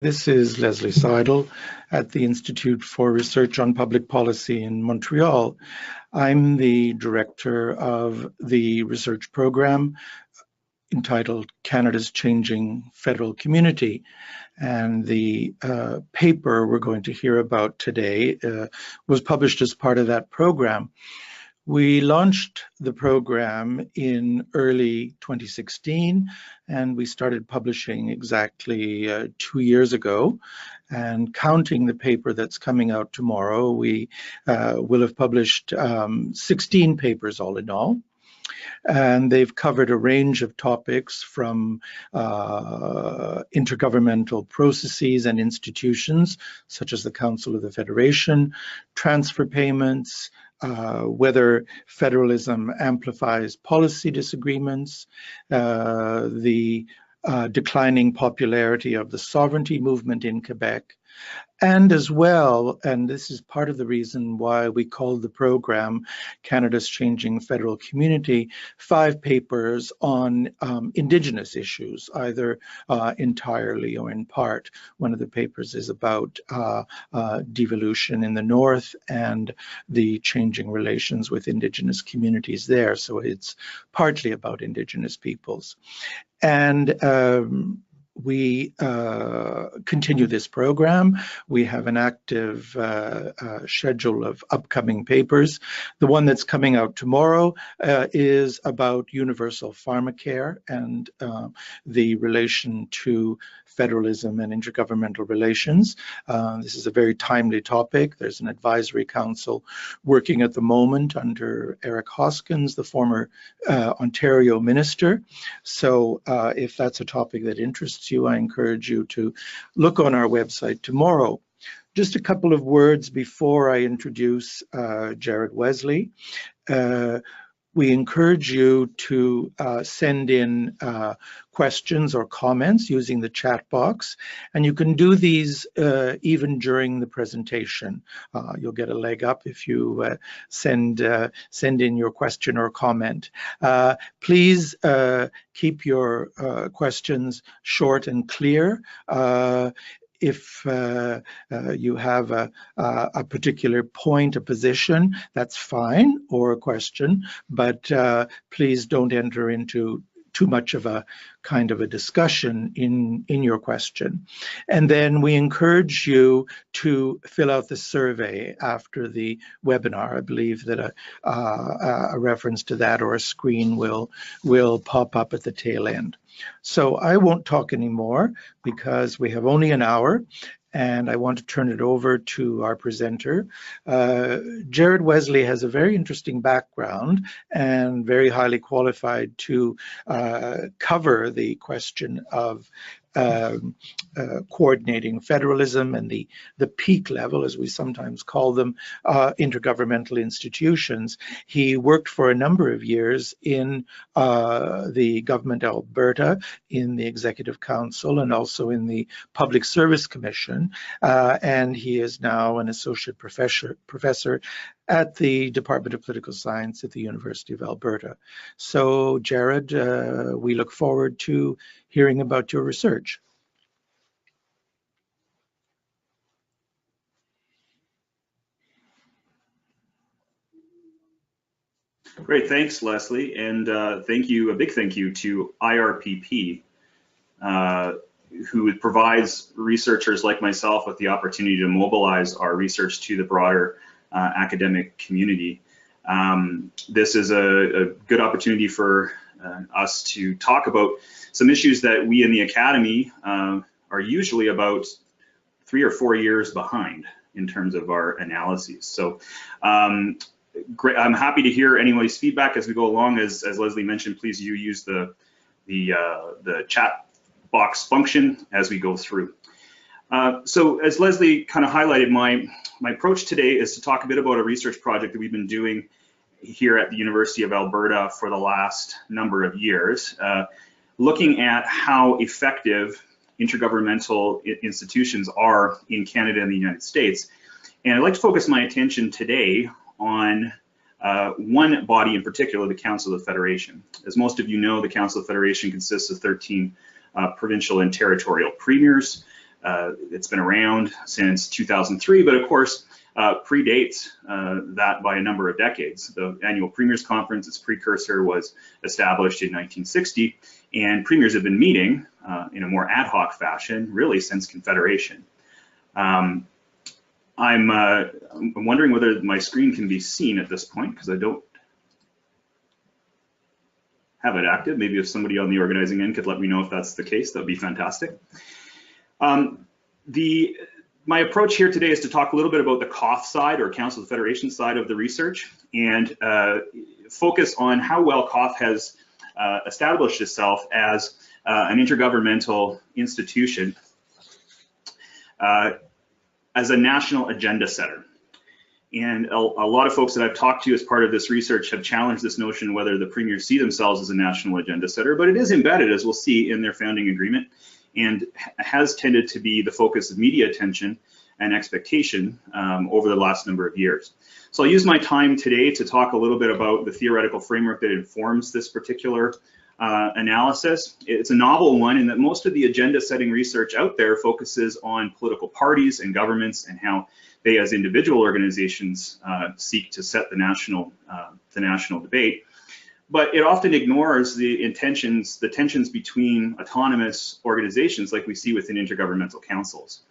This is Leslie Seidle at the Institute for Research on Public Policy in Montreal. I'm the director of the research program entitled Canada's Changing Federal Community. And the paper we're going to hear about today was published as part of that program. We launched the program in early 2016, and we started publishing exactly 2 years ago. And counting the paper that's coming out tomorrow, we will have published 16 papers all in all. And they've covered a range of topics from intergovernmental processes and institutions, such as the Council of the Federation, transfer payments, whether federalism amplifies policy disagreements, the declining popularity of the sovereignty movement in Quebec, and as well, and this is part of the reason why we called the program Canada's Changing Federal Community, 5 papers on Indigenous issues, either entirely or in part. One of the papers is about devolution in the North and the changing relations with Indigenous communities there. So it's partly about Indigenous peoples. And we continue this program. We have an active schedule of upcoming papers. The one that's coming out tomorrow is about universal pharmacare and the relation to federalism and intergovernmental relations. This is a very timely topic. There's an advisory council working at the moment under Eric Hoskins, the former Ontario minister. So if that's a topic that interests you, I encourage you to look on our website tomorrow. Just a couple of words before I introduce Jared Wesley. We encourage you to send in questions or comments using the chat box, and you can do these even during the presentation. You'll get a leg up if you send in your question or comment. Please keep your questions short and clear. If you have a particular point, a position, that's fine, or a question, but please don't enter into too much of a kind of a discussion in your question. And then we encourage you to fill out the survey after the webinar. I believe that a reference to that or a screen will pop up at the tail end. So I won't talk anymore because we have only an hour, and I want to turn it over to our presenter. Jared Wesley has a very interesting background and very highly qualified to cover the question of coordinating federalism and the peak level, as we sometimes call them, intergovernmental institutions. He worked for a number of years in the government of Alberta, in the Executive Council, and also in the Public Service Commission, and he is now an associate professor at the Department of Political Science at the University of Alberta. So, Jared, we look forward to hearing about your research. Great, thanks, Leslie, and a big thank you to IRPP, who provides researchers like myself with the opportunity to mobilize our research to the broader academic community. This is a good opportunity for us to talk about some issues that we in the academy are usually about 3 or 4 years behind in terms of our analyses. So great. I'm happy to hear anybody's feedback as we go along. As Leslie mentioned, please use the chat box function as we go through. So as Leslie kind of highlighted, my approach today is to talk a bit about a research project that we've been doing here at the University of Alberta for the last number of years, looking at how effective intergovernmental institutions are in Canada and the United States. And I'd like to focus my attention today on one body in particular, the Council of the Federation. As most of you know, the Council of the Federation consists of 13 provincial and territorial premiers. It's been around since 2003, but of course predates that by a number of decades. The annual Premiers Conference, its precursor, was established in 1960, and premiers have been meeting in a more ad hoc fashion really since Confederation. I'm wondering whether my screen can be seen at this point, because I don't have it active. Maybe if somebody on the organizing end could let me know if that's the case, that would be fantastic. My approach here today is to talk a little bit about the COF side, or Council of the Federation side of the research, and focus on how well COF has established itself as an intergovernmental institution as a national agenda setter. And a lot of folks that I've talked to as part of this research have challenged this notion whether the premiers see themselves as a national agenda setter, but it is embedded, as we'll see, in their founding agreement, and has tended to be the focus of media attention and expectation over the last number of years. So I'll use my time today to talk a little bit about the theoretical framework that informs this particular analysis. It's a novel one in that most of the agenda setting research out there focuses on political parties and governments and how they as individual organizations seek to set the national debate. But it often ignores the tensions between autonomous organizations like we see within intergovernmental councils.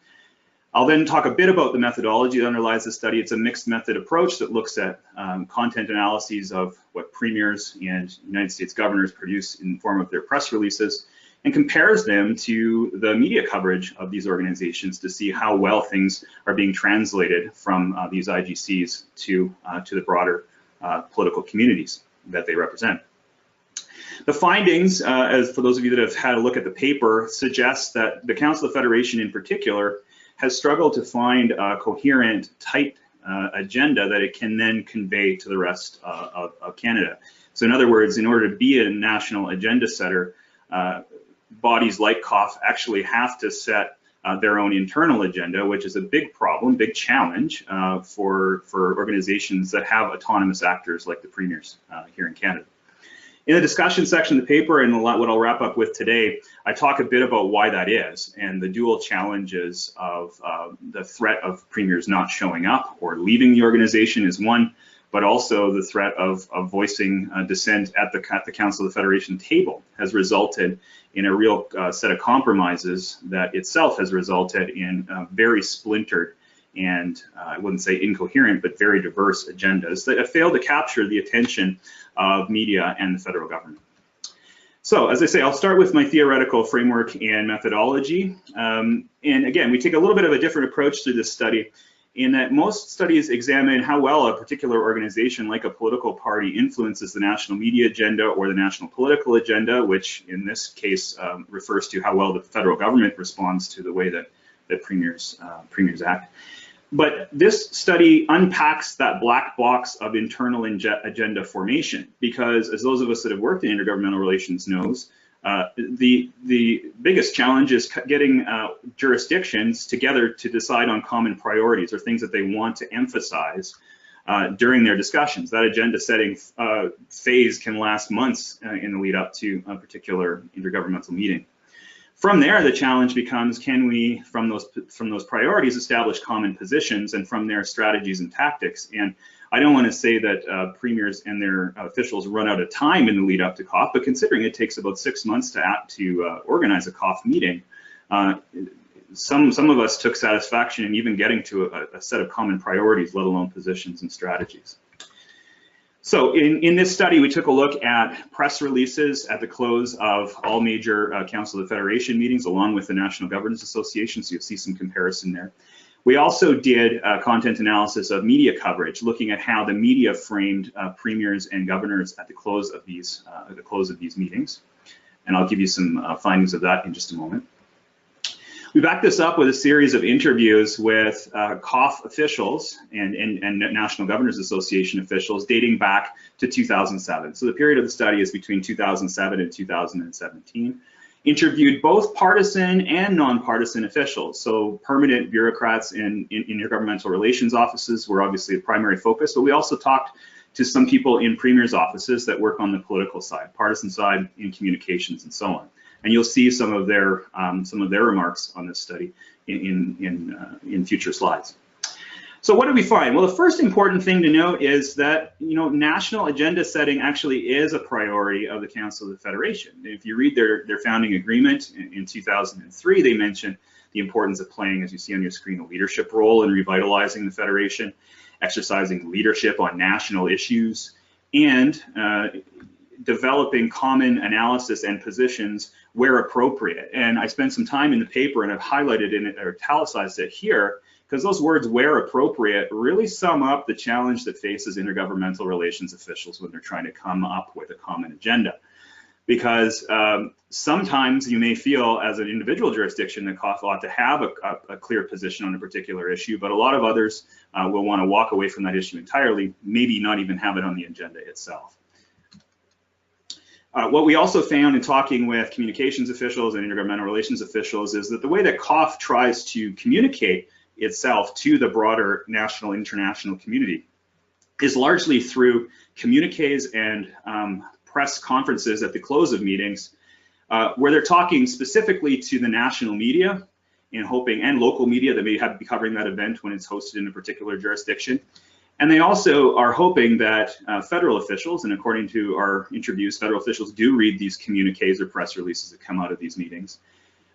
I'll then talk a bit about the methodology that underlies the study. It's a mixed method approach that looks at content analyses of what premiers and United States governors produce in the form of their press releases, and compares them to the media coverage of these organizations to see how well things are being translated from these IGCs to the broader political communities that they represent. The findings, as for those of you that have had a look at the paper, suggest that the Council of Federation in particular has struggled to find a coherent, tight agenda that it can then convey to the rest of Canada. So in other words, in order to be a national agenda setter, bodies like COF actually have to set their own internal agenda, which is a big problem, big challenge for organizations that have autonomous actors like the premiers here in Canada. In the discussion section of the paper, and what I'll wrap up with today, I talk a bit about why that is and the dual challenges of the threat of premiers not showing up or leaving the organization is one, but also the threat of voicing dissent at the Council of the Federation table has resulted in a real set of compromises that itself has resulted in very splintered and I wouldn't say incoherent, but very diverse agendas that have failed to capture the attention of media and the federal government. So as I say, I'll start with my theoretical framework and methodology. And again, we take a little bit of a different approach to this study in that most studies examine how well a particular organization like a political party influences the national media agenda or the national political agenda, which in this case refers to how well the federal government responds to the way that premiers act. But this study unpacks that black box of internal agenda formation, because as those of us that have worked in intergovernmental relations knows, the biggest challenge is getting jurisdictions together to decide on common priorities or things that they want to emphasize during their discussions. That agenda setting phase can last months in the lead up to a particular intergovernmental meeting. From there, the challenge becomes, can we, from those priorities, establish common positions, and from there, strategies and tactics. And I don't want to say that premiers and their officials run out of time in the lead up to COF, but considering it takes about 6 months to organize a COF meeting, some of us took satisfaction in even getting to a set of common priorities, let alone positions and strategies. So in this study, we took a look at press releases at the close of all major Council of the Federation meetings, along with the National Governors Association, so you'll see some comparison there. We also did content analysis of media coverage, looking at how the media framed premiers and governors at the close of these meetings. And I'll give you some findings of that in just a moment. We backed this up with a series of interviews with COF officials and National Governors Association officials dating back to 2007. So the period of the study is between 2007 and 2017. Interviewed both partisan and nonpartisan officials. So permanent bureaucrats in intergovernmental relations offices were obviously a primary focus, but we also talked to some people in premiers' offices that work on the political side, partisan side, in communications and so on. And you'll see some of their remarks on this study in future slides. So what did we find? Well, the first important thing to note is that, you know, national agenda setting actually is a priority of the Council of the Federation. If you read their founding agreement in 2003, they mention the importance of playing, as you see on your screen, a leadership role in revitalizing the Federation, exercising leadership on national issues, and developing common analysis and positions where appropriate. And I spent some time in the paper and I've highlighted it or italicized it here, because those words, where appropriate, really sum up the challenge that faces intergovernmental relations officials when they're trying to come up with a common agenda. Because sometimes you may feel as an individual jurisdiction that COF ought to have a clear position on a particular issue, but a lot of others will want to walk away from that issue entirely, maybe not even have it on the agenda itself. What we also found in talking with communications officials and intergovernmental relations officials is that the way that COF tries to communicate itself to the broader national international community is largely through communiques and press conferences at the close of meetings, where they're talking specifically to the national media and local media that may have be covering that event when it's hosted in a particular jurisdiction. And they also are hoping that federal officials, and according to our interviews, federal officials do read these communiques or press releases that come out of these meetings,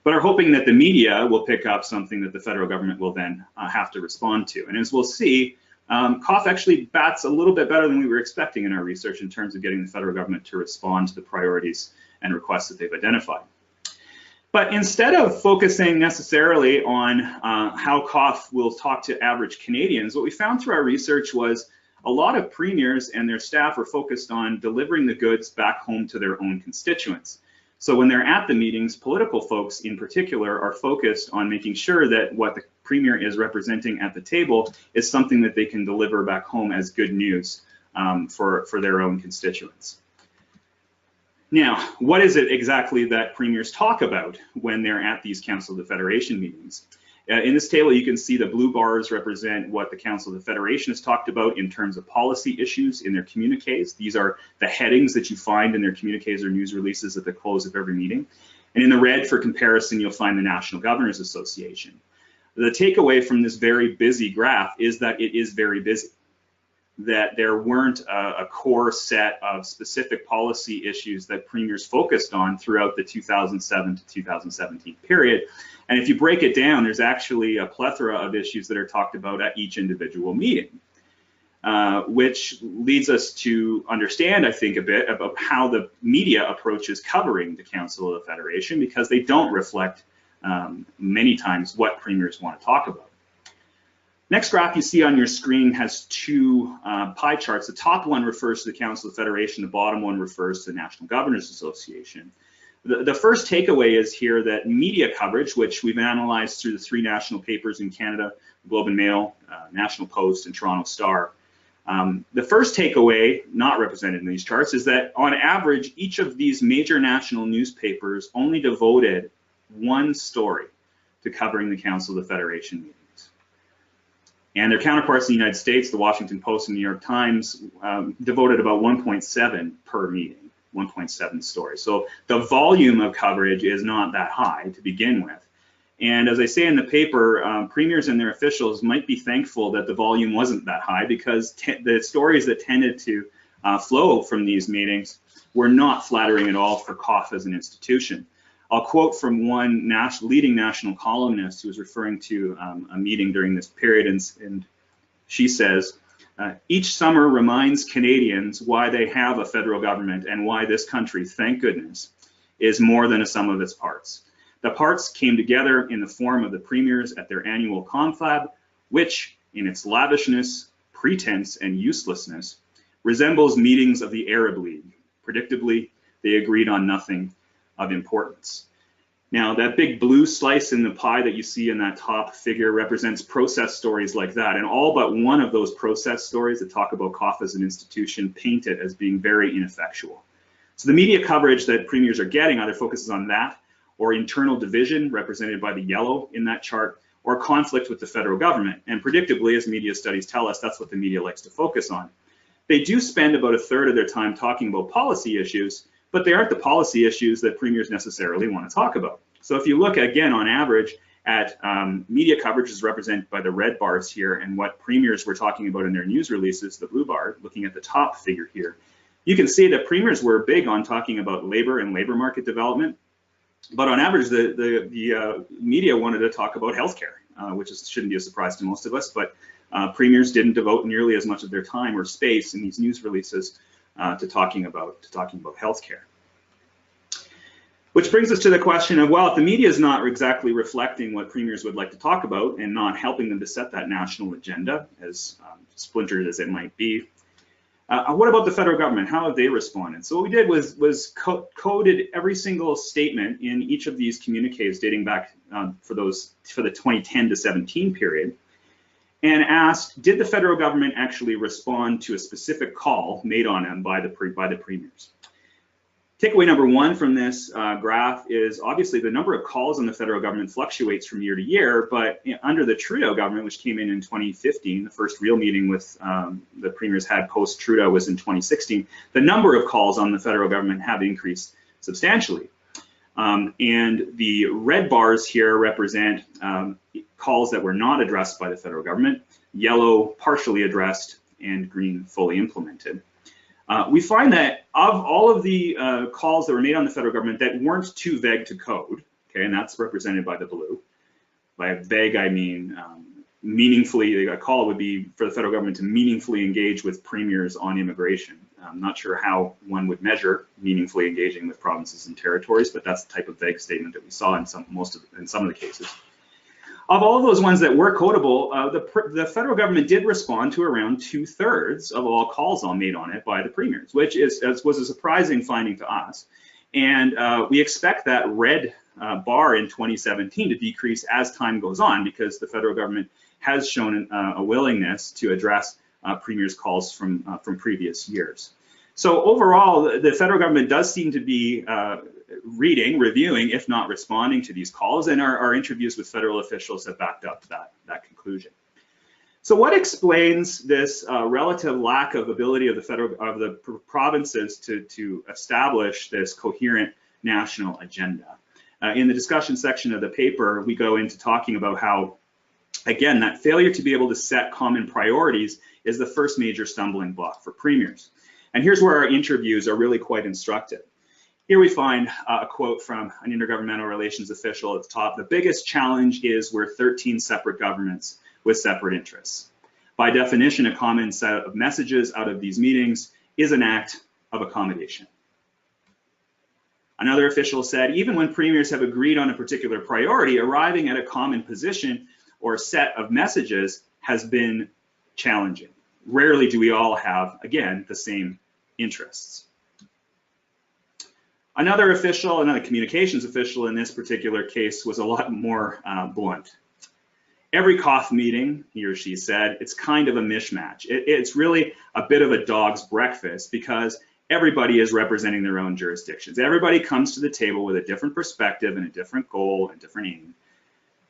but are hoping that the media will pick up something that the federal government will then have to respond to. And as we'll see, COF actually bats a little bit better than we were expecting in our research in terms of getting the federal government to respond to the priorities and requests that they've identified. But instead of focusing necessarily on how COF will talk to average Canadians, what we found through our research was a lot of premiers and their staff are focused on delivering the goods back home to their own constituents. So when they're at the meetings, political folks in particular are focused on making sure that what the premier is representing at the table is something that they can deliver back home as good news for their own constituents. Now, what is it exactly that premiers talk about when they're at these Council of the Federation meetings? In this table, you can see the blue bars represent what the Council of the Federation has talked about in terms of policy issues in their communiques. These are the headings that you find in their communiques or news releases at the close of every meeting. And in the red, for comparison, you'll find the National Governors Association. The takeaway from this very busy graph is that it is very busy, that there weren't a core set of specific policy issues that premiers focused on throughout the 2007 to 2017 period. And if you break it down, there's actually a plethora of issues that are talked about at each individual meeting, which leads us to understand, I think, a bit about how the media approaches covering the Council of the Federation, because they don't reflect many times what premiers want to talk about. Next graph you see on your screen has two pie charts. The top one refers to the Council of the Federation, the bottom one refers to the National Governors Association. The first takeaway is here that media coverage, which we've analyzed through the three national papers in Canada, Globe and Mail, National Post, and Toronto Star. The first takeaway, not represented in these charts, is that on average, each of these major national newspapers only devoted one story to covering the Council of the Federation meetings. And their counterparts in the United States, the Washington Post and New York Times, devoted about 1.7 per meeting. 1.7 stories. So the volume of coverage is not that high to begin with. And as I say in the paper, premiers and their officials might be thankful that the volume wasn't that high, because the stories that tended to flow from these meetings were not flattering at all for COF as an institution. I'll quote from one leading national columnist who was referring to a meeting during this period, and she says, each summer reminds Canadians why they have a federal government and why this country, thank goodness, is more than a sum of its parts. The parts came together in the form of the premiers at their annual confab, which, in its lavishness, pretense, and uselessness, resembles meetings of the Arab League. Predictably, they agreed on nothing of importance. Now, that big blue slice in the pie that you see in that top figure represents process stories like that, and all but one of those process stories that talk about COF as an institution paint it as being very ineffectual. So the media coverage that premiers are getting either focuses on that, or internal division, represented by the yellow in that chart, or conflict with the federal government. And predictably, as media studies tell us, that's what the media likes to focus on. They do spend about a third of their time talking about policy issues, but they aren't the policy issues that premiers necessarily want to talk about. So if you look again on average at media coverage is represented by the red bars here, and what premiers were talking about in their news releases, the blue bar, looking at the top figure here, you can see that premiers were big on talking about labor and labor market development, but on average, the media wanted to talk about healthcare, which shouldn't be a surprise to most of us, but premiers didn't devote nearly as much of their time or space in these news releases to talking about healthcare. Which brings us to the question of, well, if the media is not exactly reflecting what premiers would like to talk about and not helping them to set that national agenda, as splintered as it might be, what about the federal government? How have they responded? So what we did was coded every single statement in each of these communiques dating back for the 2010 to 17 period, and asked, did the federal government actually respond to a specific call made on them by the premiers? Takeaway number one from this graph is obviously the number of calls on the federal government fluctuates from year to year, but under the Trudeau government, which came in 2015, the first real meeting with the premiers had post-Trudeau was in 2016, the number of calls on the federal government have increased substantially. And the red bars here represent calls that were not addressed by the federal government, yellow partially addressed, and green fully implemented. We find that of all of the calls that were made on the federal government that weren't too vague to code, okay, and that's represented by the blue. By vague, I mean meaningfully, a call would be for the federal government to meaningfully engage with premiers on immigration. I'm not sure how one would measure meaningfully engaging with provinces and territories, but that's the type of vague statement that we saw in some of the cases. Of all of those ones that were codable, the federal government did respond to around 2/3 of all calls made on it by the premiers, which was a surprising finding to us. And we expect that red bar in 2017 to decrease as time goes on, because the federal government has shown a willingness to address premiers' calls from previous years. So overall, the federal government does seem to be reviewing, if not responding to these calls, and our interviews with federal officials have backed up that conclusion. So what explains this relative lack of ability of the provinces to establish this coherent national agenda? In the discussion section of the paper, we go into talking about how, again, that failure to be able to set common priorities is the first major stumbling block for premiers. And here's where our interviews are really quite instructive. Here we find a quote from an intergovernmental relations official at the top. The biggest challenge is we're 13 separate governments with separate interests. By definition, a common set of messages out of these meetings is an act of accommodation. Another official said, even when premiers have agreed on a particular priority, arriving at a common position or set of messages has been challenging. Rarely do we all have, again, the same interests. Another communications official in this particular case was a lot more blunt. Every COF meeting, he or she said, it's kind of a mishmash. It's really a bit of a dog's breakfast, because everybody is representing their own jurisdictions. Everybody comes to the table with a different perspective and a different goal and different aim.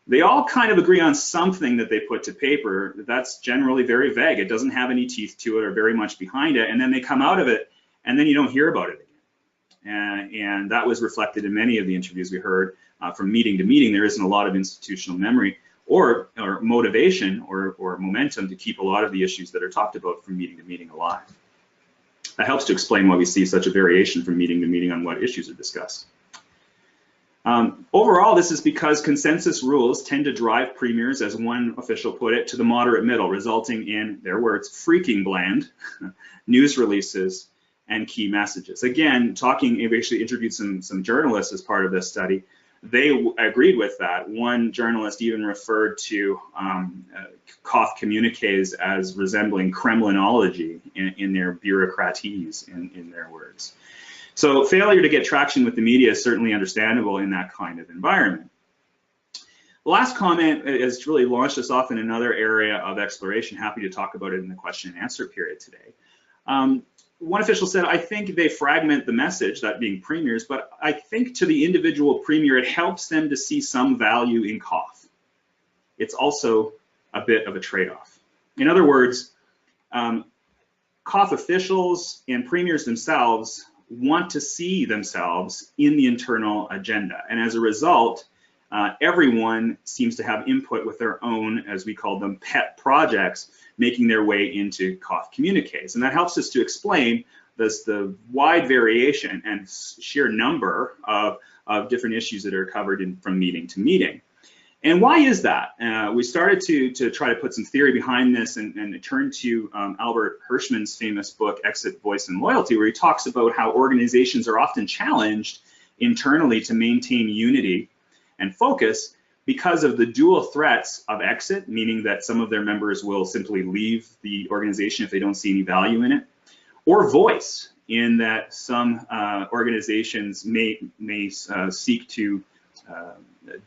They all kind of agree on something that they put to paper that's generally very vague. It doesn't have any teeth to it or very much behind it, and then they come out of it and then you don't hear about it again. And that was reflected in many of the interviews we heard from meeting to meeting. There isn't a lot of institutional memory or motivation or momentum to keep a lot of the issues that are talked about from meeting to meeting alive. That helps to explain why we see such a variation from meeting to meeting on what issues are discussed. Overall, this is because consensus rules tend to drive premiers, as one official put it, to the moderate middle, resulting in, their words, freaking bland news releases and key messages. Again, we actually interviewed some journalists as part of this study. They agreed with that. One journalist even referred to COF communiques as resembling Kremlinology in their bureaucratese, in their words. So failure to get traction with the media is certainly understandable in that kind of environment. The last comment has really launched us off in another area of exploration. Happy to talk about it in the question and answer period today. One official said, I think they fragment the message, that being premiers, but I think to the individual premier, it helps them to see some value in COF. It's also a bit of a trade-off. In other words, COF officials and premiers themselves want to see themselves in the internal agenda. And as a result, everyone seems to have input with their own, as we call them, pet projects, making their way into COF communiques. And that helps us to explain the wide variation and sheer number of different issues that are covered from meeting to meeting. And why is that? We started to try to put some theory behind this and turn to Albert Hirschman's famous book, Exit, Voice, and Loyalty, where he talks about how organizations are often challenged internally to maintain unity and focus because of the dual threats of exit, meaning that some of their members will simply leave the organization if they don't see any value in it, or voice, in that some organizations may seek to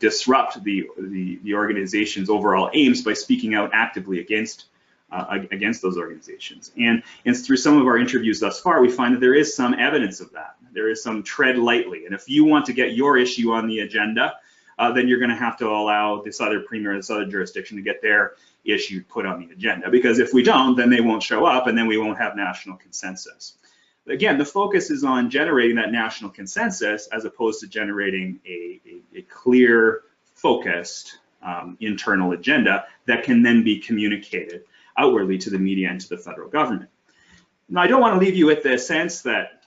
disrupt the organization's overall aims by speaking out actively against those organizations. And through some of our interviews thus far, we find that there is some evidence of that. There is some tread lightly. And if you want to get your issue on the agenda, then you're going to have to allow this other premier, this other jurisdiction to get their issue put on the agenda. Because if we don't, then they won't show up, and then we won't have national consensus. Again, the focus is on generating that national consensus as opposed to generating a clear, focused internal agenda that can then be communicated outwardly to the media and to the federal government. Now, I don't want to leave you with the sense that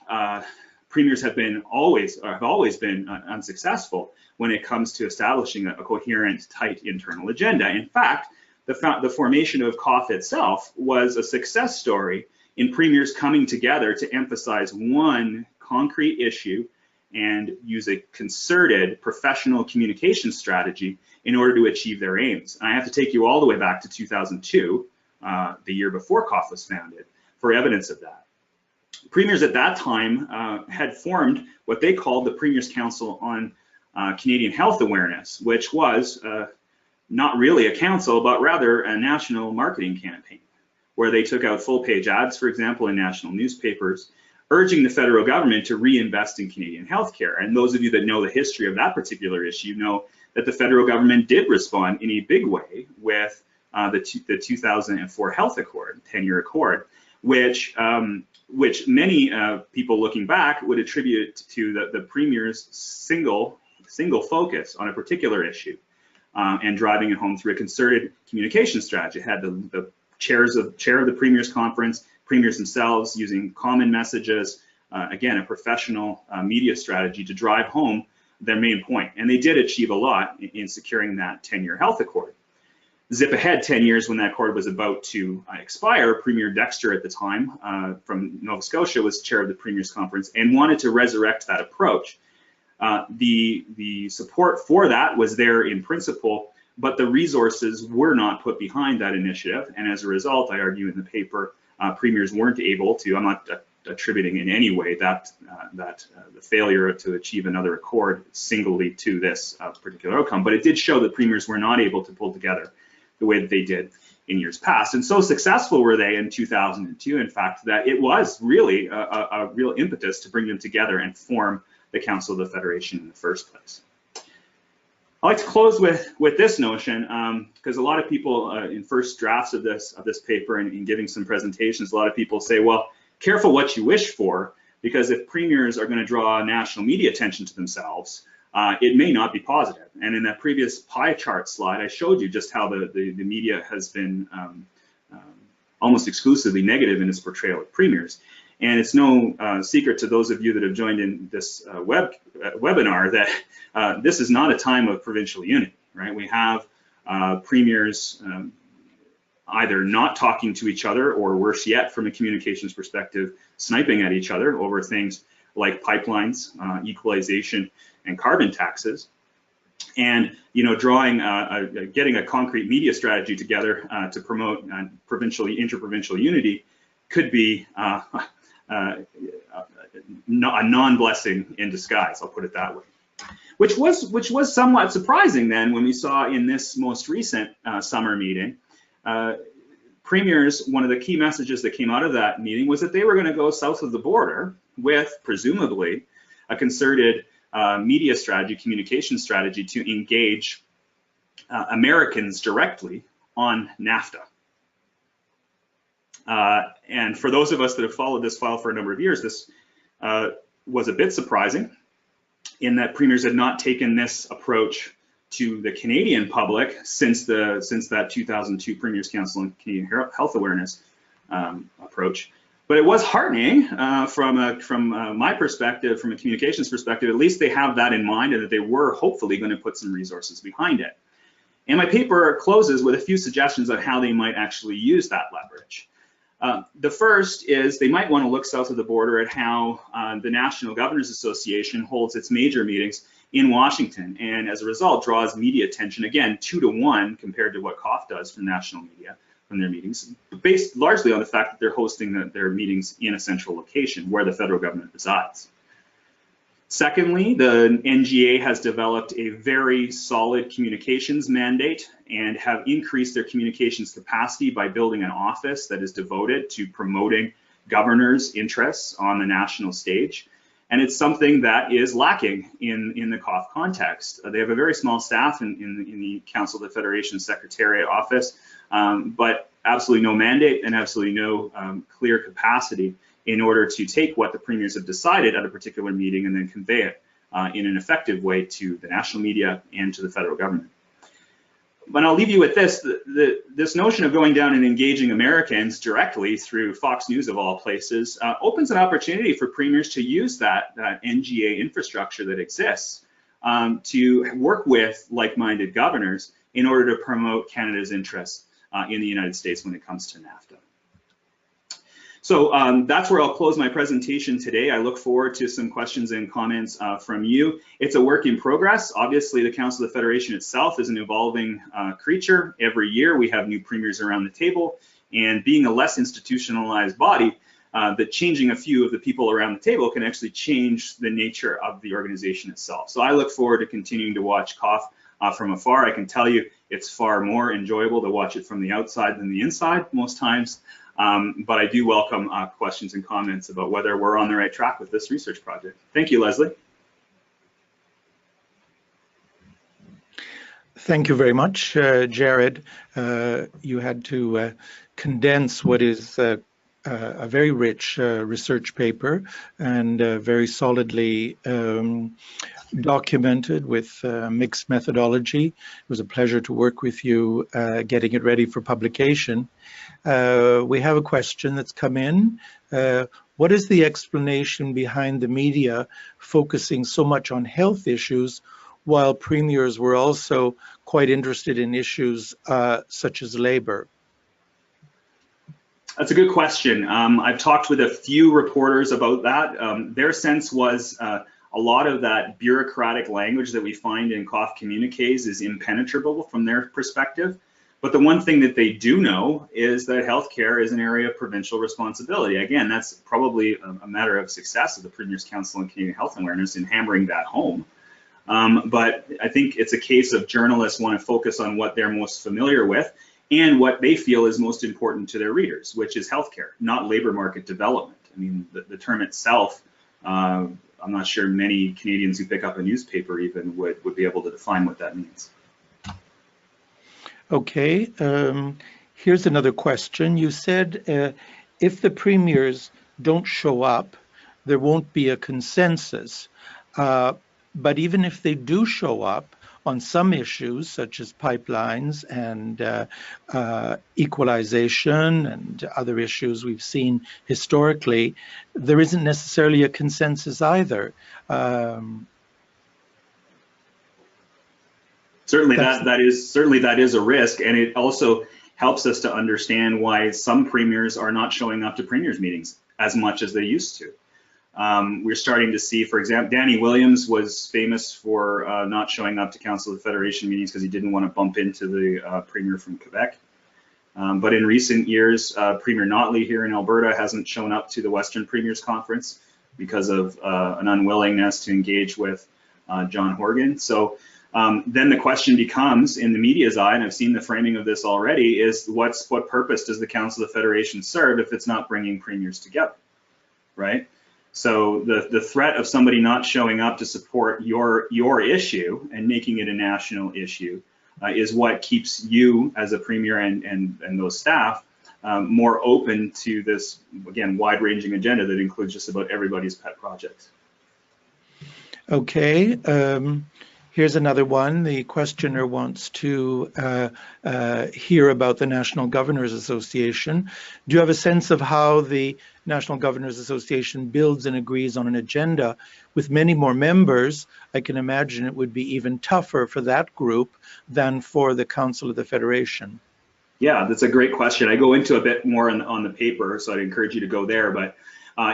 premiers have always been unsuccessful when it comes to establishing a coherent, tight internal agenda. In fact, the formation of COF itself was a success story in premiers coming together to emphasize one concrete issue and use a concerted professional communication strategy in order to achieve their aims. And I have to take you all the way back to 2002, the year before COF was founded, for evidence of that. Premiers at that time had formed what they called the Premiers' Council on Canadian Health Awareness, which was not really a council, but rather a national marketing campaign, where they took out full-page ads, for example, in national newspapers, urging the federal government to reinvest in Canadian healthcare. And those of you that know the history of that particular issue know that the federal government did respond in a big way with the 2004 Health Accord, 10-year accord, which many people looking back would attribute to the premier's single focus on a particular issue and driving it home through a concerted communication strategy. It had the chair of the premier's conference, premiers themselves using common messages, again, a professional media strategy to drive home their main point. And they did achieve a lot in securing that 10-year health accord. Zip ahead 10 years when that accord was about to expire, Premier Dexter at the time from Nova Scotia was chair of the Premier's Conference and wanted to resurrect that approach. The support for that was there in principle, but the resources were not put behind that initiative. And as a result, I argue in the paper, premiers weren't able to, I'm not attributing in any way that the failure to achieve another accord singly to this particular outcome, but it did show that premiers were not able to pull together the way that they did in years past. And so successful were they in 2002, in fact, that it was really a real impetus to bring them together and form the Council of the Federation in the first place. I'd like to close with this notion, because a lot of people in first drafts of this paper and in giving some presentations, a lot of people say, well, careful what you wish for, because if premiers are going to draw national media attention to themselves, it may not be positive. And in that previous pie chart slide, I showed you just how the media has been almost exclusively negative in its portrayal of premiers. And it's no secret to those of you that have joined in this webinar that this is not a time of provincial unity, right? We have premiers either not talking to each other, or worse yet, from a communications perspective, sniping at each other over things like pipelines, equalization, and carbon taxes. And getting a concrete media strategy together to promote interprovincial unity could be a non-blessing in disguise, I'll put it that way. Which was somewhat surprising then when we saw in this most recent summer meeting, premiers, one of the key messages that came out of that meeting was that they were going to go south of the border with presumably a concerted media strategy, communication strategy to engage Americans directly on NAFTA. And for those of us that have followed this file for a number of years, this was a bit surprising in that premiers had not taken this approach to the Canadian public since that 2002 Premiers Council on Canadian Health Awareness approach. But it was heartening from my perspective, from a communications perspective. At least they have that in mind, and that they were hopefully going to put some resources behind it. And my paper closes with a few suggestions on how they might actually use that leverage. The first is they might want to look south of the border at how the National Governors Association holds its major meetings in Washington, and as a result draws media attention, again, 2 to 1 compared to what COF does for national media from their meetings, based largely on the fact that they're hosting their meetings in a central location where the federal government resides. Secondly, the NGA has developed a very solid communications mandate and have increased their communications capacity by building an office that is devoted to promoting governors' interests on the national stage. And it's something that is lacking in the COF context. They have a very small staff in the Council of the Federation Secretariat office, but absolutely no mandate and absolutely no clear capacity in order to take what the premiers have decided at a particular meeting and then convey it in an effective way to the national media and to the federal government. But I'll leave you with this, this notion of going down and engaging Americans directly through Fox News of all places opens an opportunity for premiers to use that NGA infrastructure that exists to work with like-minded governors in order to promote Canada's interests in the United States when it comes to NAFTA. So that's where I'll close my presentation today. I look forward to some questions and comments from you. It's a work in progress. Obviously, the Council of the Federation itself is an evolving creature. Every year we have new premiers around the table, and being a less institutionalized body, that changing a few of the people around the table can actually change the nature of the organization itself. So I look forward to continuing to watch COF from afar. I can tell you it's far more enjoyable to watch it from the outside than the inside most times. But I do welcome questions and comments about whether we're on the right track with this research project. Thank you, Leslie. Thank you very much, Jared. You had to condense what is a very rich research paper and very solidly documented with mixed methodology. It was a pleasure to work with you getting it ready for publication. We have a question that's come in. What is the explanation behind the media focusing so much on health issues while premiers were also quite interested in issues such as labor? That's a good question. I've talked with a few reporters about that. Their sense was a lot of that bureaucratic language that we find in COF communiques is impenetrable from their perspective. But the one thing that they do know is that healthcare is an area of provincial responsibility. Again, that's probably a matter of success of the Premiers Council on Canadian Health Awareness in hammering that home. But I think it's a case of journalists want to focus on what they're most familiar with and what they feel is most important to their readers, which is healthcare, not labor market development. I mean, the term itself, I'm not sure many Canadians who pick up a newspaper even would be able to define what that means. Okay, here's another question. You said if the premiers don't show up, there won't be a consensus. But even if they do show up on some issues, such as pipelines and equalization and other issues we've seen historically, there isn't necessarily a consensus either. Certainly, that is a risk, and it also helps us to understand why some premiers are not showing up to premiers meetings as much as they used to. We're starting to see, for example, Danny Williams was famous for not showing up to Council of the Federation meetings because he didn't want to bump into the premier from Quebec. But in recent years, Premier Notley here in Alberta hasn't shown up to the Western Premiers Conference because of an unwillingness to engage with John Horgan. So then the question becomes, in the media's eye, and I've seen the framing of this already, is what purpose does the Council of the Federation serve if it's not bringing premiers together, right? So the threat of somebody not showing up to support your issue and making it a national issue is what keeps you as a premier and those staff more open to this, again, wide-ranging agenda that includes just about everybody's pet projects. Okay, here's another one. The questioner wants to hear about the National Governors Association. Do you have a sense of how the National Governors Association builds and agrees on an agenda? With many more members, I can imagine it would be even tougher for that group than for the Council of the Federation. Yeah, that's a great question. I go into a bit more on the paper, so I'd encourage you to go there. But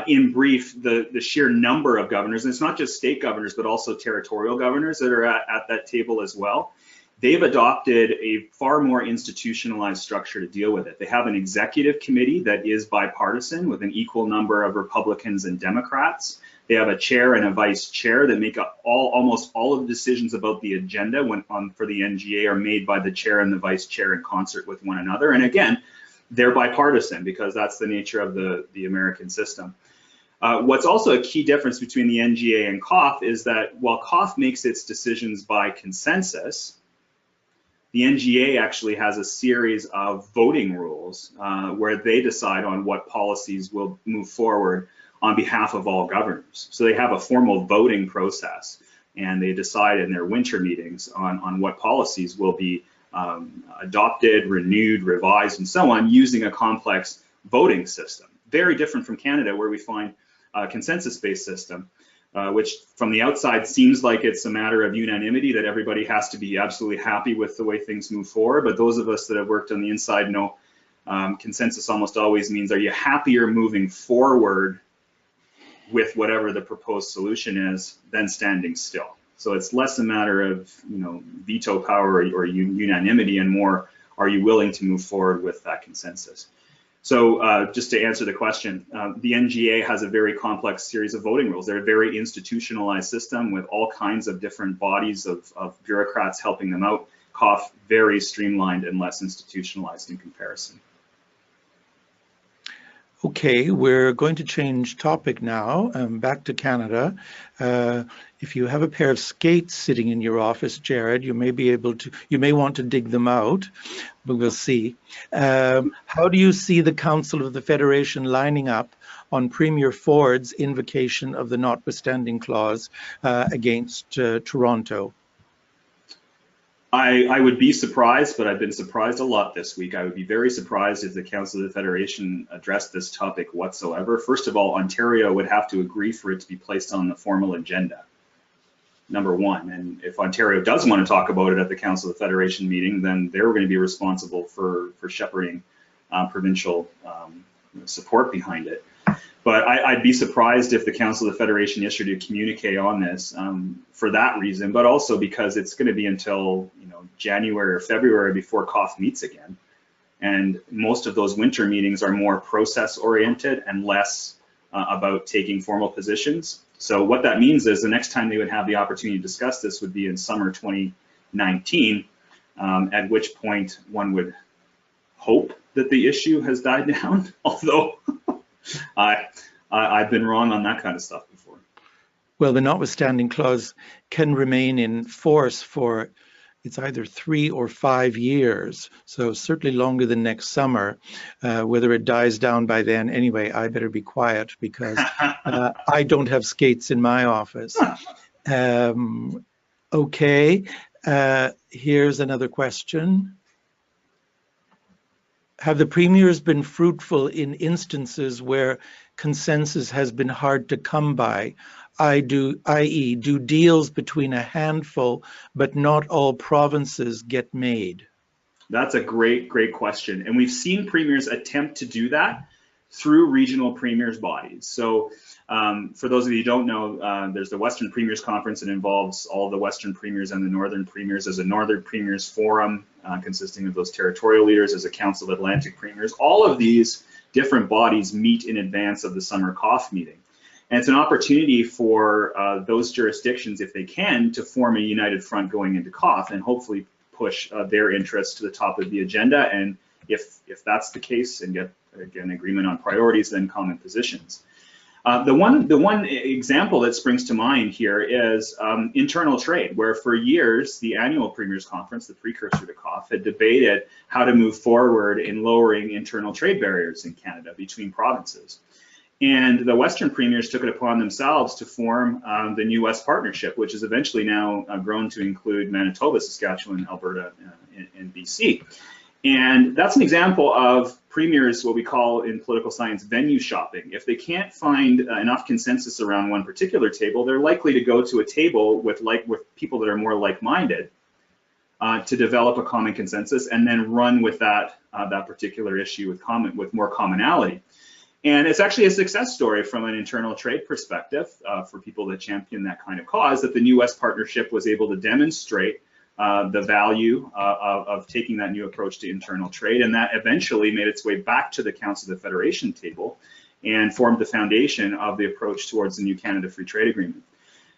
in brief, the sheer number of governors, and it's not just state governors, but also territorial governors that are at that table as well. They've adopted a far more institutionalized structure to deal with it. They have an executive committee that is bipartisan with an equal number of Republicans and Democrats. They have a chair and a vice chair that make up almost all of the decisions about the agenda for the NGA are made by the chair and the vice chair in concert with one another. And again, they're bipartisan because that's the nature of the American system. What's also a key difference between the NGA and COF is that while COF makes its decisions by consensus, the NGA actually has a series of voting rules where they decide on what policies will move forward on behalf of all governors. So they have a formal voting process, and they decide in their winter meetings on what policies will be adopted, renewed, revised, and so on, using a complex voting system. Very different from Canada, where we find a consensus-based system, which from the outside seems like it's a matter of unanimity, that everybody has to be absolutely happy with the way things move forward. But those of us that have worked on the inside know consensus almost always means, are you happier moving forward with whatever the proposed solution is than standing still? So it's less a matter of, veto power or unanimity, and more, are you willing to move forward with that consensus? So just to answer the question, the NGA has a very complex series of voting rules. They're a very institutionalized system with all kinds of different bodies of bureaucrats helping them out. COF, very streamlined and less institutionalized in comparison. Okay, we're going to change topic now, back to Canada. If you have a pair of skates sitting in your office, Jared, you may want to dig them out, but we'll see. How do you see the Council of the Federation lining up on Premier Ford's invocation of the notwithstanding clause against Toronto? I would be surprised, but I've been surprised a lot this week. I would be very surprised if the Council of the Federation addressed this topic whatsoever. First of all, Ontario would have to agree for it to be placed on the formal agenda, number one. And if Ontario does want to talk about it at the Council of the Federation meeting, then they're going to be responsible for shepherding provincial support behind it. But I'd be surprised if the Council of the Federation issued a communique on this for that reason, but also because it's going to be until January or February before COF meets again. And most of those winter meetings are more process oriented and less about taking formal positions. So what that means is the next time they would have the opportunity to discuss this would be in summer 2019, at which point one would hope that the issue has died down, although I've been wrong on that kind of stuff before. Well, the notwithstanding clause can remain in force for, it's either 3 or 5 years, so certainly longer than next summer. Whether it dies down by then, anyway, I better be quiet because I don't have skates in my office. Okay, here's another question. Have the premiers been fruitful in instances where consensus has been hard to come by, i.e., do deals between a handful but not all provinces get made? That's a great question. And we've seen premiers attempt to do that through regional premiers bodies. So for those of you who don't know, there's the Western Premiers Conference. It involves all the Western premiers and the Northern premiers. There's a Northern Premiers Forum consisting of those territorial leaders. There's a Council of Atlantic Premiers. All of these different bodies meet in advance of the summer COF meeting. And it's an opportunity for those jurisdictions, if they can, to form a united front going into COF and hopefully push their interests to the top of the agenda. And if that's the case and get, again, agreement on priorities, then common positions. The one example that springs to mind here is internal trade, where for years the annual Premiers Conference, the precursor to COF, had debated how to move forward in lowering internal trade barriers in Canada between provinces. And the Western premiers took it upon themselves to form the new West Partnership, which is eventually now grown to include Manitoba, Saskatchewan, Alberta, and BC. And that's an example of premiers, what we call in political science, venue shopping. If they can't find enough consensus around one particular table, they're likely to go to a table with people that are more like-minded to develop a common consensus and then run with that particular issue with more commonality. And it's actually a success story from an internal trade perspective for people that champion that kind of cause, that the new West Partnership was able to demonstrate the value of taking that new approach to internal trade, and that eventually made its way back to the Council of the Federation table and formed the foundation of the approach towards the new Canada Free Trade Agreement.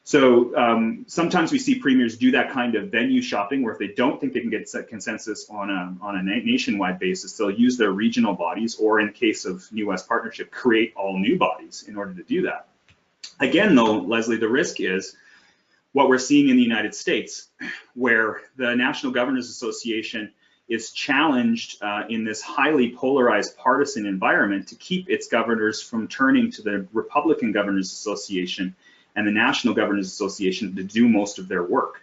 So sometimes we see premiers do that kind of venue shopping, where if they don't think they can get consensus on a nationwide basis, they'll use their regional bodies, or in case of New West Partnership, create all new bodies in order to do that. Again, though, Leslie, the risk is what we're seeing in the United States, where the National Governors Association is challenged in this highly polarized partisan environment to keep its governors from turning to the Republican Governors Association and the National Governors Association to do most of their work.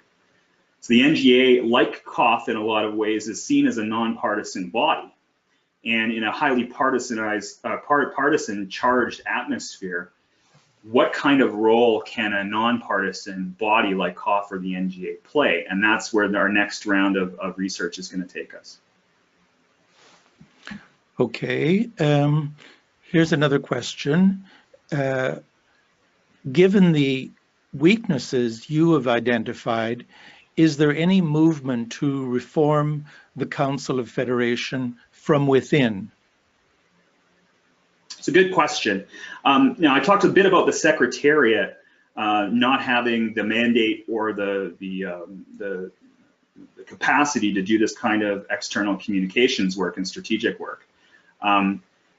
So the NGA, like COF in a lot of ways, is seen as a nonpartisan body. And in a highly partisan charged atmosphere, what kind of role can a nonpartisan body like COF or the NGA play? And that's where our next round of research is going to take us. Okay, here's another question. Given the weaknesses you have identified, is there any movement to reform the Council of Federation from within? It's a good question. Now, I talked a bit about the Secretariat not having the mandate or the capacity to do this kind of external communications work and strategic work.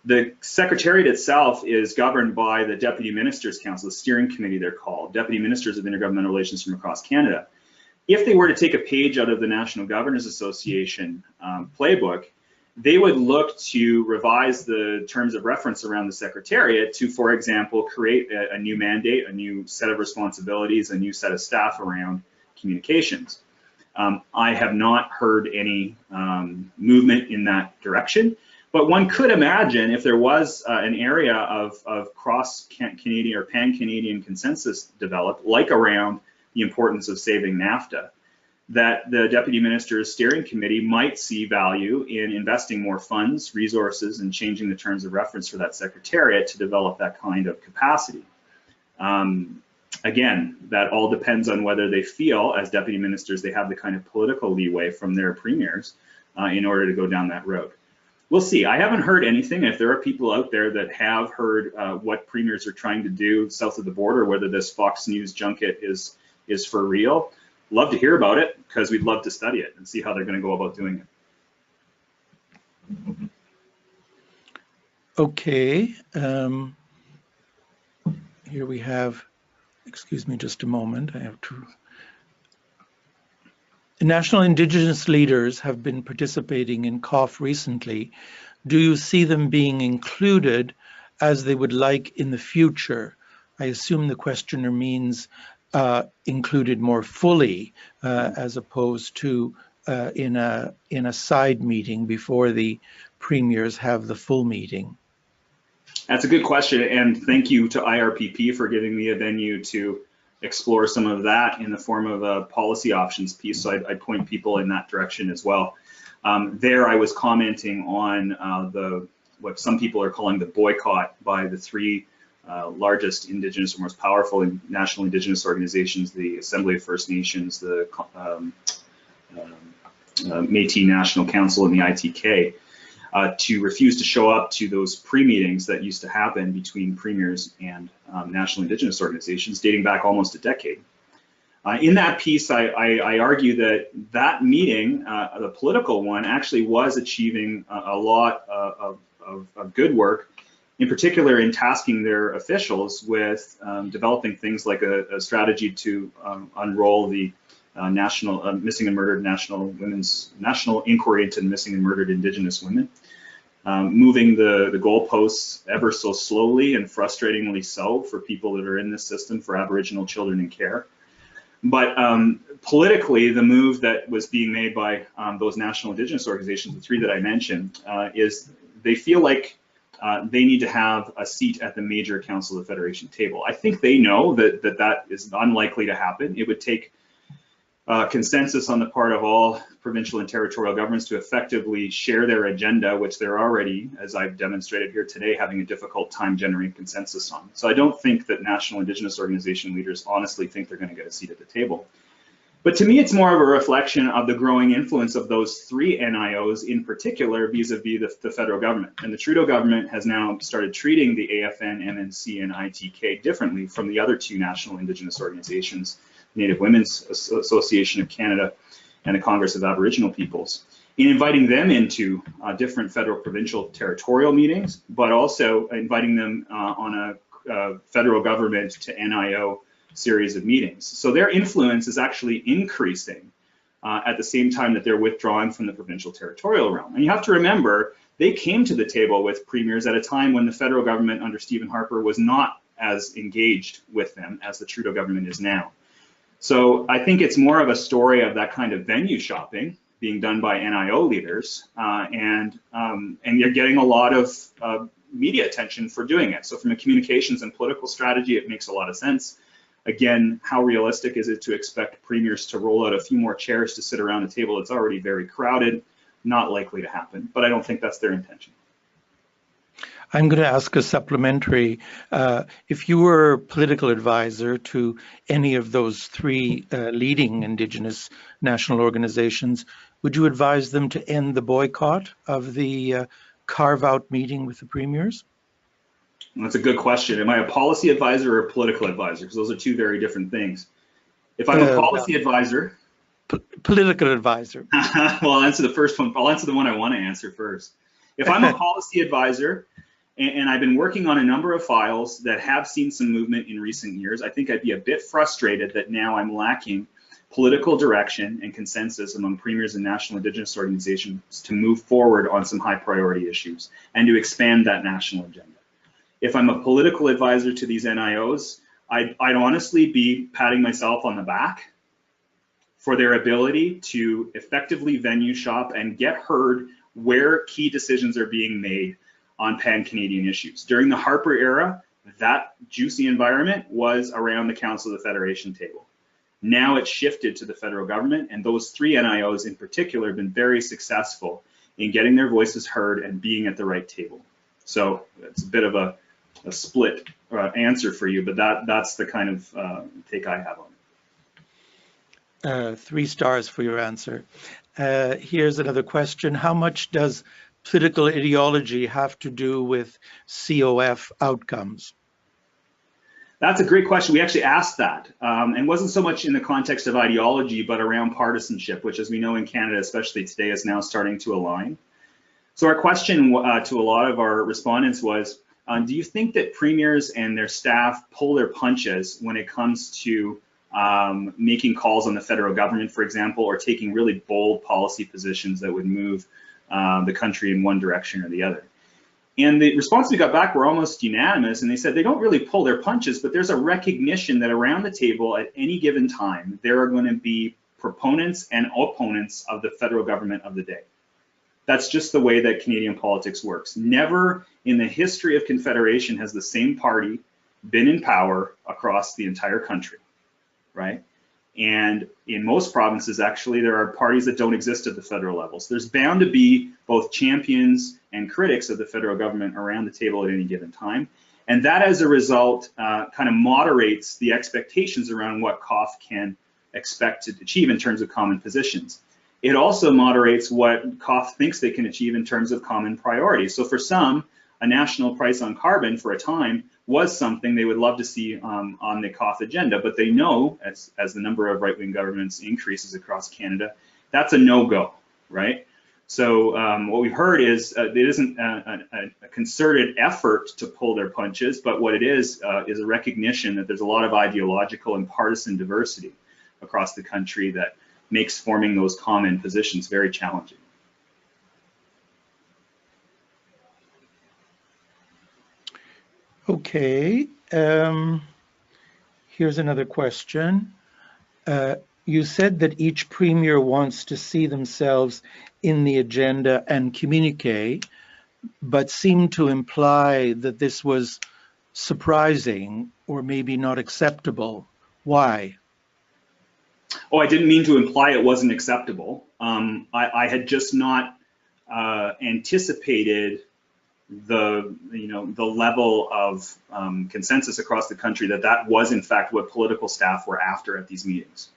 The Secretariat itself is governed by the Deputy Ministers Council, the steering committee they're called, Deputy Ministers of Intergovernmental Relations from across Canada. If they were to take a page out of the National Governors Association playbook, they would look to revise the terms of reference around the Secretariat to, for example, create a new mandate, a new set of responsibilities, a new set of staff around communications. I have not heard any movement in that direction. But one could imagine if there was an area of cross-Canadian or pan-Canadian consensus developed, like around the importance of saving NAFTA, that the Deputy Minister's Steering Committee might see value in investing more funds, resources, and changing the terms of reference for that Secretariat to develop that kind of capacity. Again, that all depends on whether they feel, as Deputy Ministers, they have the kind of political leeway from their premiers in order to go down that road. We'll see. I haven't heard anything. If there are people out there that have heard what premiers are trying to do south of the border, whether this Fox News junket is for real, love to hear about it, because we'd love to study it and see how they're going to go about doing it. Okay. Here we have, excuse me just a moment, I have to. National Indigenous leaders have been participating in COF recently. Do you see them being included as they would like in the future? I assume the questioner means included more fully as opposed to in a side meeting before the premiers have the full meeting. That's a good question, and thank you to IRPP for giving me a venue to explore some of that in the form of a policy options piece. So I'd point people in that direction as well. There I was commenting on what some people are calling the boycott by the three largest Indigenous or most powerful national Indigenous organizations, the Assembly of First Nations, the Métis National Council, and the ITK, to refuse to show up to those pre-meetings that used to happen between premiers and national Indigenous organizations dating back almost a decade. In that piece, I argue that meeting, the political one, actually was achieving a lot of good work, in particular in tasking their officials with developing things like a strategy to unroll the national missing and murdered national inquiry into missing and murdered Indigenous women. moving the goalposts ever so slowly and frustratingly so for people that are in this system for Aboriginal children in care. But politically, the move that was being made by those national Indigenous organizations, the three that I mentioned, is they feel like they need to have a seat at the major Council of the Federation table. I think they know that is unlikely to happen. It would take consensus on the part of all provincial and territorial governments to effectively share their agenda, which they're already, as I've demonstrated here today, having a difficult time generating consensus on. So I don't think that national Indigenous organization leaders honestly think they're going to get a seat at the table. But to me, it's more of a reflection of the growing influence of those three NIOs in particular vis-a-vis the federal government. And the Trudeau government has now started treating the AFN, MNC, and ITK differently from the other two national Indigenous organizations, Native Women's Association of Canada and the Congress of Aboriginal Peoples, in inviting them into different federal, provincial, territorial meetings, but also inviting them on a federal government to NIO series of meetings. So their influence is actually increasing at the same time that they're withdrawing from the provincial territorial realm. And you have to remember, they came to the table with premiers at a time when the federal government under Stephen Harper was not as engaged with them as the Trudeau government is now. So I think it's more of a story of that kind of venue shopping being done by NIO leaders, and you're getting a lot of media attention for doing it. So from a communications and political strategy, it makes a lot of sense. Again, how realistic is it to expect premiers to roll out a few more chairs to sit around a table that's already very crowded? Not likely to happen, but I don't think that's their intention. I'm going to ask a supplementary. If you were a political advisor to any of those three leading Indigenous national organizations, would you advise them to end the boycott of the carve-out meeting with the premiers? That's a good question. Am I a policy advisor or a political advisor? Because those are two very different things. If I'm a policy advisor... Political advisor. Well, I'll answer the first one. I'll answer the one I want to answer first. If I'm a policy advisor, and I've been working on a number of files that have seen some movement in recent years, I think I'd be a bit frustrated that now I'm lacking political direction and consensus among premiers and national Indigenous organizations to move forward on some high priority issues and to expand that national agenda. If I'm a political advisor to these NIOs, I'd honestly be patting myself on the back for their ability to effectively venue shop and get heard where key decisions are being made on pan-Canadian issues. During the Harper era, that juicy environment was around the Council of the Federation table. Now it's shifted to the federal government, and those three NIOs in particular have been very successful in getting their voices heard and being at the right table. So it's a bit of a split answer for you, but that's the kind of take I have on it. 3 stars for your answer. Here's another question. How much does political ideology have to do with COF outcomes? That's a great question. We actually asked that, and wasn't so much in the context of ideology, but around partisanship, which, as we know in Canada, especially today, is now starting to align. So our question to a lot of our respondents was, do you think that premiers and their staff pull their punches when it comes to making calls on the federal government, for example, or taking really bold policy positions that would move the country in one direction or the other? And the response we got back were almost unanimous, and they said they don't really pull their punches, but there's a recognition that around the table at any given time, there are going to be proponents and opponents of the federal government of the day. That's just the way that Canadian politics works. Never in the history of Confederation has the same party been in power across the entire country, right? And in most provinces, actually, there are parties that don't exist at the federal levels. There's bound to be both champions and critics of the federal government around the table at any given time. And that, as a result, kind of moderates the expectations around what COF can expect to achieve in terms of common positions. It also moderates what COF thinks they can achieve in terms of common priorities. So for some, a national price on carbon for a time was something they would love to see on the COF agenda, but they know, as the number of right-wing governments increases across Canada, that's a no-go, right? So what we've heard is it isn't a concerted effort to pull their punches, but what it is a recognition that there's a lot of ideological and partisan diversity across the country that makes forming those common positions very challenging. Okay, here's another question. You said that each premier wants to see themselves in the agenda and communique, but seemed to imply that this was surprising or maybe not acceptable. Why? Oh, I didn't mean to imply it wasn't acceptable. I had just not anticipated the level of consensus across the country that was in fact what political staff were after at these meetings.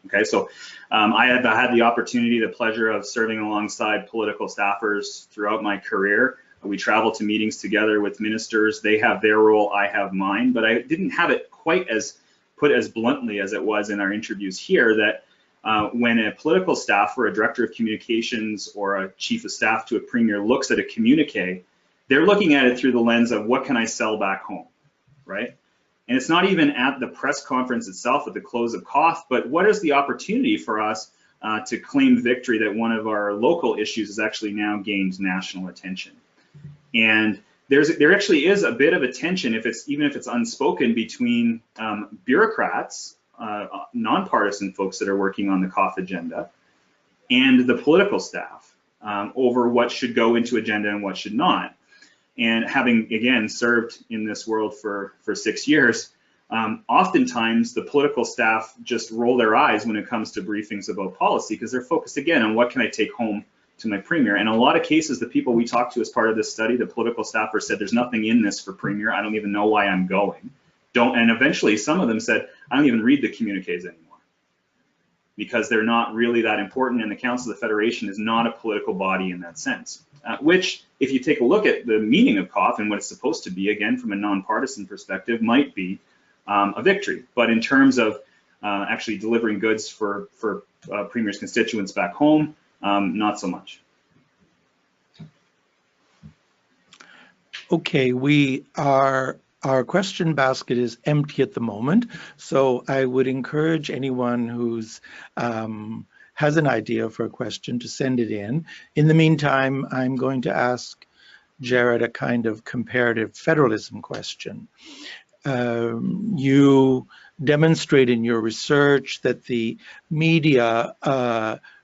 Okay, so I have had the opportunity, the pleasure of serving alongside political staffers throughout my career. We travel to meetings together with ministers. They have their role, I have mine, but I didn't have it quite as put as bluntly as it was in our interviews here, that when a political staff or a director of communications or a chief of staff to a premier looks at a communique, they're looking at it through the lens of what can I sell back home, right? And it's not even at the press conference itself at the close of COF, but what is the opportunity for us to claim victory that one of our local issues has actually now gained national attention. And there actually is a bit of a tension, even if it's unspoken, between bureaucrats, nonpartisan folks that are working on the COF agenda, and the political staff over what should go into agenda and what should not. And having, again, served in this world for 6 years, oftentimes the political staff just roll their eyes when it comes to briefings about policy because they're focused, again, on what can I take home to my premier. And in a lot of cases, the people we talked to as part of this study, the political staffers said, there's nothing in this for premier. I don't even know why I'm going. And eventually some of them said, I don't even read the communiques anymore because they're not really that important. And the Council of the Federation is not a political body in that sense, which if you take a look at the meaning of COF and what it's supposed to be, again, from a nonpartisan perspective, might be a victory. But in terms of actually delivering goods for premier's constituents back home, not so much. Okay, our question basket is empty at the moment, so I would encourage anyone who's has an idea for a question to send it in. In the meantime, I'm going to ask Jared a kind of comparative federalism question. You demonstrate in your research that the media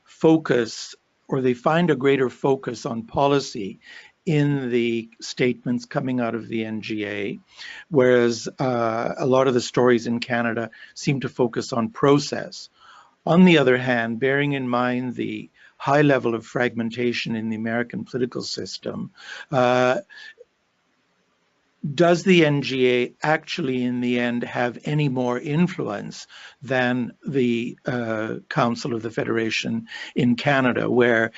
focus, or they find a greater focus on policy in the statements coming out of the NGA, whereas a lot of the stories in Canada seem to focus on process. On the other hand, bearing in mind the high level of fragmentation in the American political system, does the NGA actually in the end have any more influence than the Council of the Federation in Canada, where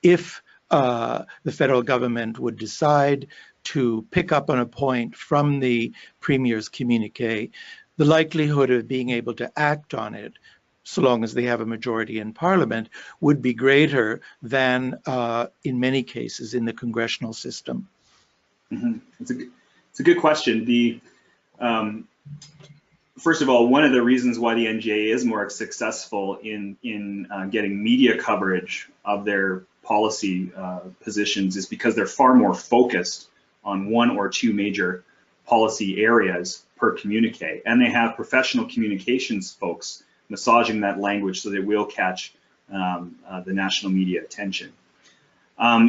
if the federal government would decide to pick up on a point from the Premier's communique, the likelihood of being able to act on it, so long as they have a majority in Parliament, would be greater than in many cases in the congressional system? Mm-hmm. It's a good question. First of all, one of the reasons why the NGA is more successful in getting media coverage of their policy positions is because they're far more focused on one or two major policy areas per communique, and they have professional communications folks massaging that language so they will catch the national media attention.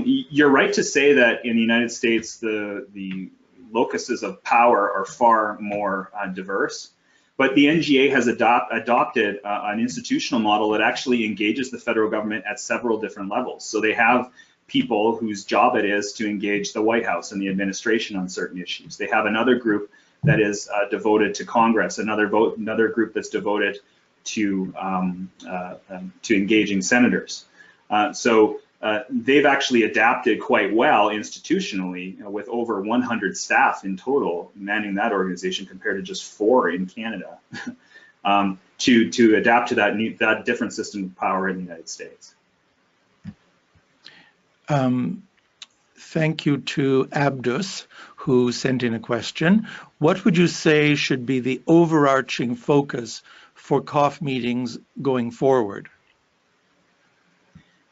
You're right to say that in the United States, the locuses of power are far more diverse, but the NGA has adopted an institutional model that actually engages the federal government at several different levels. So they have people whose job it is to engage the White House and the administration on certain issues. They have another group that is devoted to Congress, another group that's devoted to engaging senators. So they've actually adapted quite well institutionally, with over 100 staff in total manning that organization compared to just 4 in Canada, to adapt to that different system of power in the United States. Thank you to Abdus, who sent in a question. What would you say should be the overarching focus for COF meetings going forward?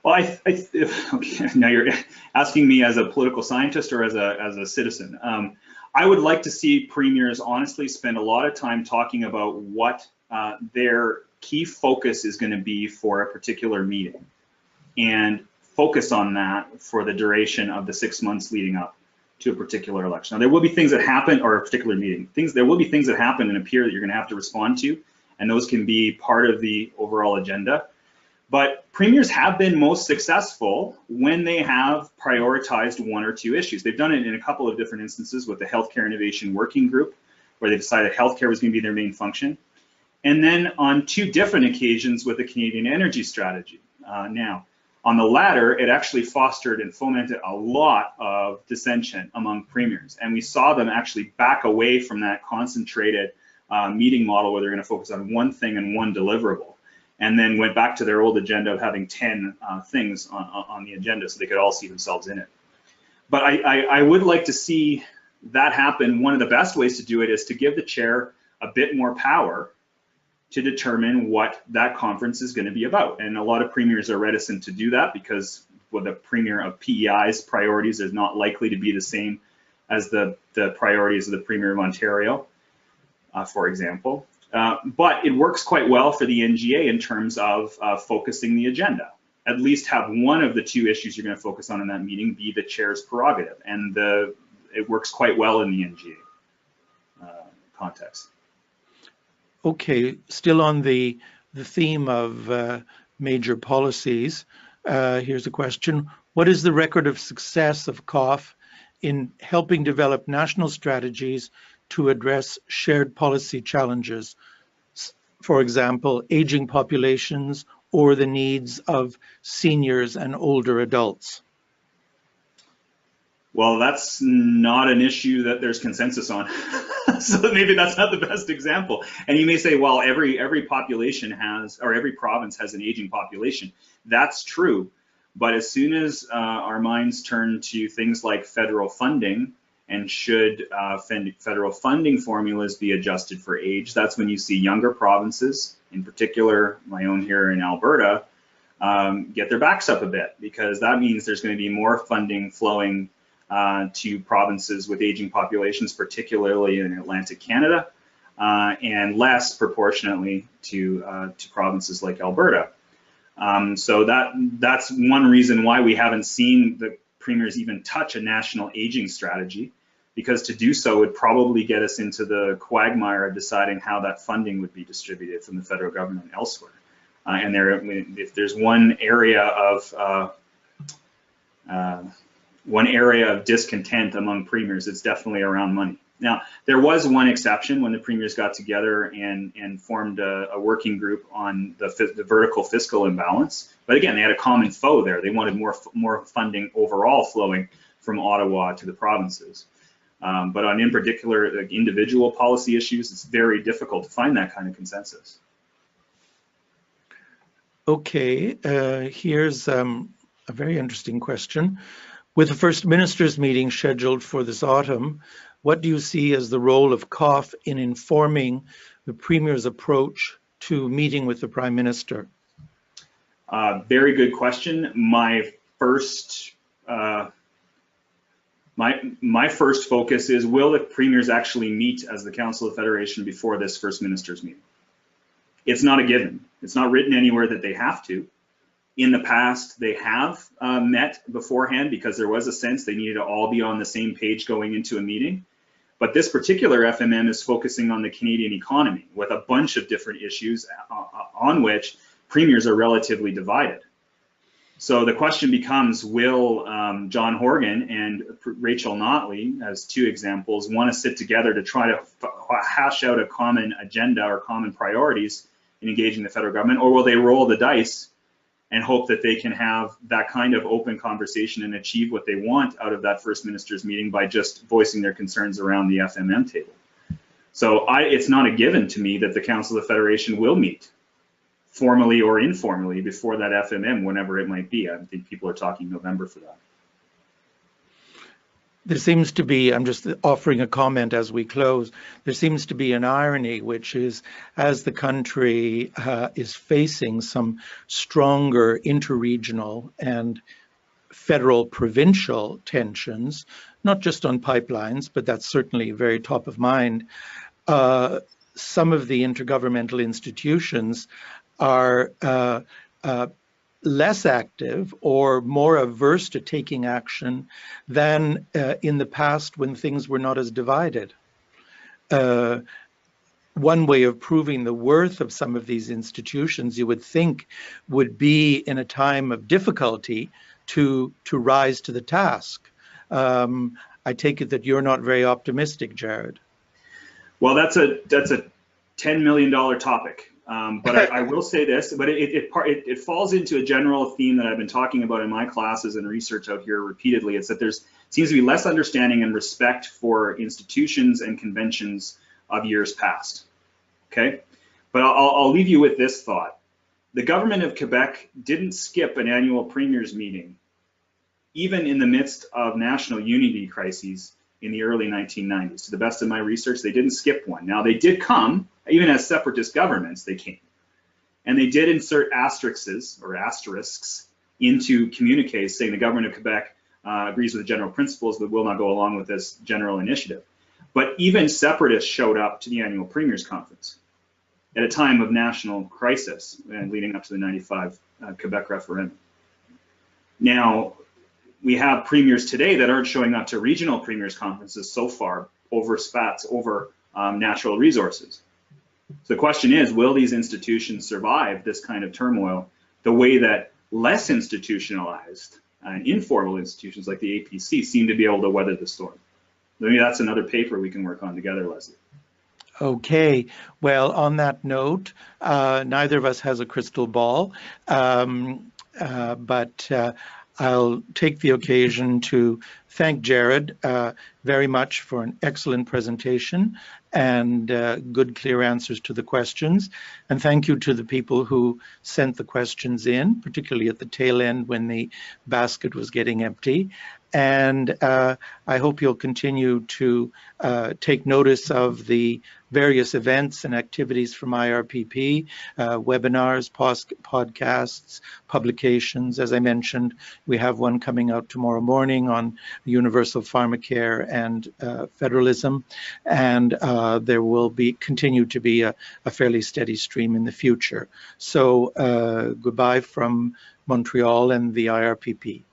Well, okay, now you're asking me as a political scientist or as a citizen. I would like to see premiers honestly spend a lot of time talking about what their key focus is going to be for a particular meeting, and focus on that for the duration of the 6 months leading up to a particular election. Now, there will be things that happen, or a particular meeting. There will be things that happen in a peer that you're going to have to respond to, and those can be part of the overall agenda. But premiers have been most successful when they have prioritized one or two issues. They've done it in a couple of different instances with the Healthcare Innovation Working Group, where they decided healthcare was going to be their main function. And then on two different occasions with the Canadian Energy Strategy. Now, on the latter, it actually fostered and fomented a lot of dissension among premiers. And we saw them actually back away from that concentrated meeting model where they're going to focus on one thing and one deliverable, and then went back to their old agenda of having 10 things on the agenda so they could all see themselves in it. But I would like to see that happen. One of the best ways to do it is to give the chair a bit more power to determine what that conference is going to be about. And a lot of premiers are reticent to do that because the premier of PEI's priorities is not likely to be the same as the priorities of the Premier of Ontario, for example. But it works quite well for the NGA in terms of focusing the agenda. At least have one of the two issues you're going to focus on in that meeting be the chair's prerogative. And it works quite well in the NGA context. Okay, still on the theme of major policies, here's a question. What is the record of success of COF in helping develop national strategies to address shared policy challenges, for example, aging populations or the needs of seniors and older adults? Well, that's not an issue that there's consensus on. So maybe that's not the best example. And you may say, well, every population has, or every province has an aging population. That's true. But as soon as our minds turn to things like federal funding, and should federal funding formulas be adjusted for age, that's when you see younger provinces, in particular my own here in Alberta, get their backs up a bit, because that means there's going to be more funding flowing to provinces with aging populations, particularly in Atlantic Canada, and less proportionately to provinces like Alberta. So that's one reason why we haven't seen the premiers even touch a national aging strategy, because to do so would probably get us into the quagmire of deciding how that funding would be distributed from the federal government elsewhere. And if there's one area of discontent among premiers, it's definitely around money. Now, there was one exception when the premiers got together and formed a working group on the vertical fiscal imbalance. But again, they had a common foe there. They wanted more funding overall flowing from Ottawa to the provinces. But on in particular, like individual policy issues, it's very difficult to find that kind of consensus. Okay, here's a very interesting question. With the First Minister's meeting scheduled for this autumn, what do you see as the role of COF in informing the Premier's approach to meeting with the Prime Minister? Very good question. My first focus is, will the Premiers actually meet as the Council of Federation before this First Minister's meeting? It's not a given. It's not written anywhere that they have to. In the past, they have met beforehand because there was a sense they needed to all be on the same page going into a meeting. But this particular FMM is focusing on the Canadian economy with a bunch of different issues on which premiers are relatively divided. So the question becomes, will John Horgan and Rachel Notley, as two examples, want to sit together to try to hash out a common agenda or common priorities in engaging the federal government, or will they roll the dice and hope that they can have that kind of open conversation and achieve what they want out of that First Minister's meeting by just voicing their concerns around the FMM table? So it's not a given to me that the Council of Federation will meet formally or informally before that FMM, whenever it might be. I think people are talking November for that. There seems to be, I'm just offering a comment as we close, there seems to be an irony, which is as the country is facing some stronger interregional and federal provincial tensions, not just on pipelines, but that's certainly very top of mind, some of the intergovernmental institutions are less active or more averse to taking action than in the past when things were not as divided. One way of proving the worth of some of these institutions, you would think, would be in a time of difficulty to rise to the task. I take it that you're not very optimistic, Jared. Well, that's a $10 million topic. But I will say this, but it falls into a general theme that I've been talking about in my classes and research out here repeatedly. It's that seems to be less understanding and respect for institutions and conventions of years past. Okay, but I'll leave you with this thought. The government of Quebec didn't skip an annual premiers meeting, even in the midst of national unity crises in the early 1990s. To the best of my research, they didn't skip one. Now, they did come, even as separatist governments, they came. And they did insert asterisks into communiques saying the government of Quebec agrees with the general principles but will not go along with this general initiative. But even separatists showed up to the annual premiers conference at a time of national crisis and leading up to the 95 Quebec referendum. Now, we have premiers today that aren't showing up to regional premiers conferences so far over spats, over natural resources. So the question is, will these institutions survive this kind of turmoil the way that less institutionalized and informal institutions like the APC seem to be able to weather the storm? Maybe that's another paper we can work on together, Leslie. Okay, well, on that note, neither of us has a crystal ball, but I'll take the occasion to thank Jared very much for an excellent presentation and good, clear answers to the questions. And thank you to the people who sent the questions in, particularly at the tail end when the basket was getting empty. And I hope you'll continue to take notice of the various events and activities from IRPP, webinars, podcasts, publications. As I mentioned, we have one coming out tomorrow morning on universal pharmacare and federalism, and there will continue to be a fairly steady stream in the future. So goodbye from Montreal and the IRPP.